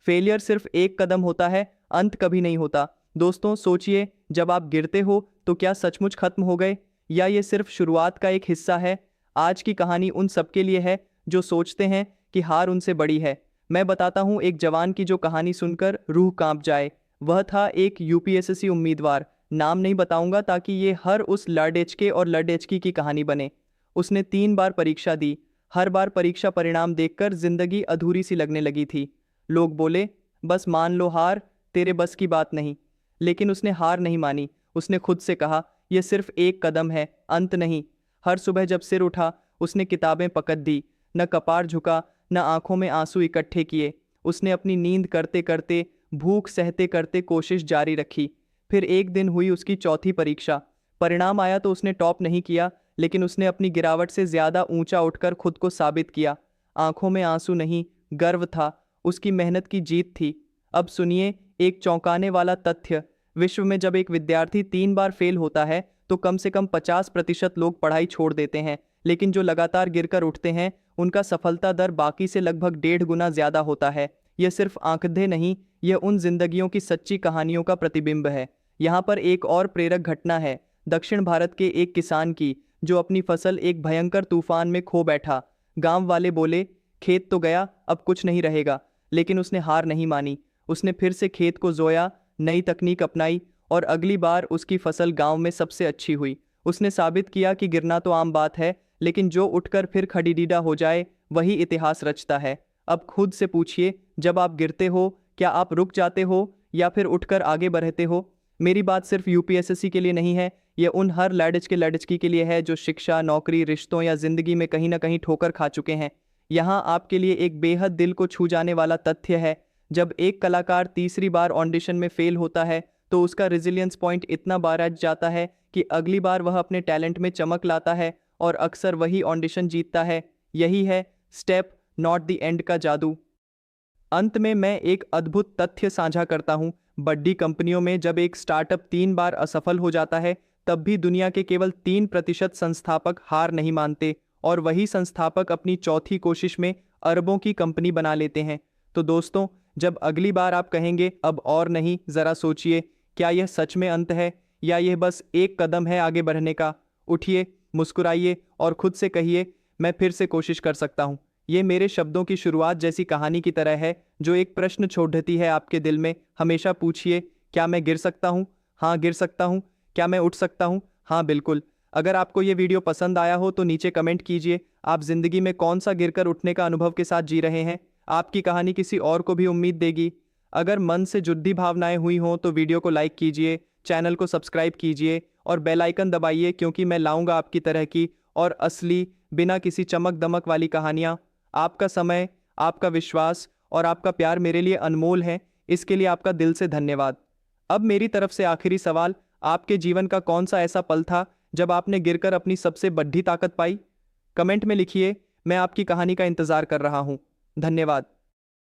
Failure सिर्फ एक कदम होता है, अंत कभी नहीं होता। दोस्तों सोचिए, जब आप गिरते हो तो क्या सचमुच खत्म हो गए, या ये सिर्फ शुरुआत का एक हिस्सा है। आज की कहानी उन सबके लिए है जो सोचते हैं कि हार उनसे बड़ी है। मैं बताता हूँ एक जवान की जो कहानी सुनकर रूह कांप जाए। वह था एक यूपीएससी उम्मीदवार। नाम नहीं बताऊंगा ताकि ये हर उस लड़ेचके और लड़ेचकी की कहानी बने। उसने 3 बार परीक्षा दी। हर बार परीक्षा परिणाम देखकर जिंदगी अधूरी सी लगने लगी थी। लोग बोले, बस मान लो हार, तेरे बस की बात नहीं। लेकिन उसने हार नहीं मानी। उसने खुद से कहा, यह सिर्फ एक कदम है, अंत नहीं। हर सुबह जब सिर उठा, उसने किताबें पकड़ दी। न कपार झुका, न आंखों में आंसू इकट्ठे किए। उसने अपनी नींद करते करते, भूख सहते करते कोशिश जारी रखी। फिर एक दिन हुई उसकी चौथी परीक्षा। परिणाम आया तो उसने टॉप नहीं किया, लेकिन उसने अपनी गिरावट से ज्यादा ऊंचा उठकर खुद को साबित किया। आंखों में आंसू नहीं, गर्व था। उसकी मेहनत की जीत थी। अब सुनिए एक चौंकाने वाला तथ्य। विश्व में जब एक विद्यार्थी 3 बार फेल होता है तो कम से कम 50% लोग पढ़ाई छोड़ देते हैं। लेकिन जो लगातार गिरकर उठते हैं, उनका सफलता दर बाकी से लगभग 1.5 गुना ज्यादा होता है। यह सिर्फ आंकड़े नहीं, यह उन जिंदगियों की सच्ची कहानियों का प्रतिबिंब है। यहाँ पर एक और प्रेरक घटना है, दक्षिण भारत के एक किसान की, जो अपनी फसल एक भयंकर तूफान में खो बैठा। गांव वाले बोले, खेत तो गया, अब कुछ नहीं रहेगा। लेकिन उसने हार नहीं मानी। उसने फिर से खेत को जोया, नई तकनीक अपनाई, और अगली बार उसकी फसल गांव में सबसे अच्छी हुई। उसने साबित किया कि गिरना तो आम बात है, लेकिन जो उठकर फिर खड़ीडीडा हो जाए, वही इतिहास रचता है। अब खुद से पूछिए, जब आप गिरते हो, क्या आप रुक जाते हो या फिर उठकर आगे बढ़ते हो? मेरी बात सिर्फ यूपीएसएससी के लिए नहीं है, यह उन हर लड़की के लिए है जो शिक्षा, नौकरी, रिश्तों या जिंदगी में कहीं ना कहीं ठोकर खा चुके हैं। यहाँ आपके लिए एक बेहद दिल को छू जाने वाला तथ्य है। जब एक कलाकार तीसरी बार ऑडिशन में फेल होता है तो उसका रेजिलियंस पॉइंट इतना बढ़ जाता है कि अगली बार वह अपने टैलेंट में चमक लाता है और अक्सर वही ऑडिशन जीतता है। यही है स्टेप नॉट द एंड का जादू। अंत में मैं एक अद्भुत तथ्य साझा करता हूं। बड़ी कंपनियों में जब एक स्टार्टअप 3 बार असफल हो जाता है, तब भी दुनिया के केवल 3% संस्थापक हार नहीं मानते, और वही संस्थापक अपनी चौथी कोशिश में अरबों की कंपनी बना लेते हैं। तो दोस्तों, जब अगली बार आप कहेंगे अब और नहीं, जरा सोचिए, क्या यह सच में अंत है या यह बस एक कदम है आगे बढ़ने का? उठिए, मुस्कुराइए और खुद से कहिए, मैं फिर से कोशिश कर सकता हूं। ये मेरे शब्दों की शुरुआत जैसी कहानी की तरह है, जो एक प्रश्न छोड़ देती है आपके दिल में। हमेशा पूछिए, क्या मैं गिर सकता हूं? हाँ, गिर सकता हूं। क्या मैं उठ सकता हूं? हाँ, बिल्कुल। अगर आपको ये वीडियो पसंद आया हो तो नीचे कमेंट कीजिए, आप जिंदगी में कौन सा गिरकर उठने का अनुभव के साथ जी रहे हैं। आपकी कहानी किसी और को भी उम्मीद देगी। अगर मन से जुड़ी भावनाएं हुई हों तो वीडियो को लाइक कीजिए, चैनल को सब्सक्राइब कीजिए और बेल आइकन दबाइए, क्योंकि मैं लाऊंगा आपकी तरह की और असली, बिना किसी चमक दमक वाली कहानियां। आपका समय, आपका विश्वास और आपका प्यार मेरे लिए अनमोल है। इसके लिए आपका दिल से धन्यवाद। अब मेरी तरफ से आखिरी सवाल, आपके जीवन का कौन सा ऐसा पल था जब आपने गिरकर अपनी सबसे बड़ी ताकत पाई? कमेंट में लिखिए, मैं आपकी कहानी का इंतजार कर रहा हूं। धन्यवाद।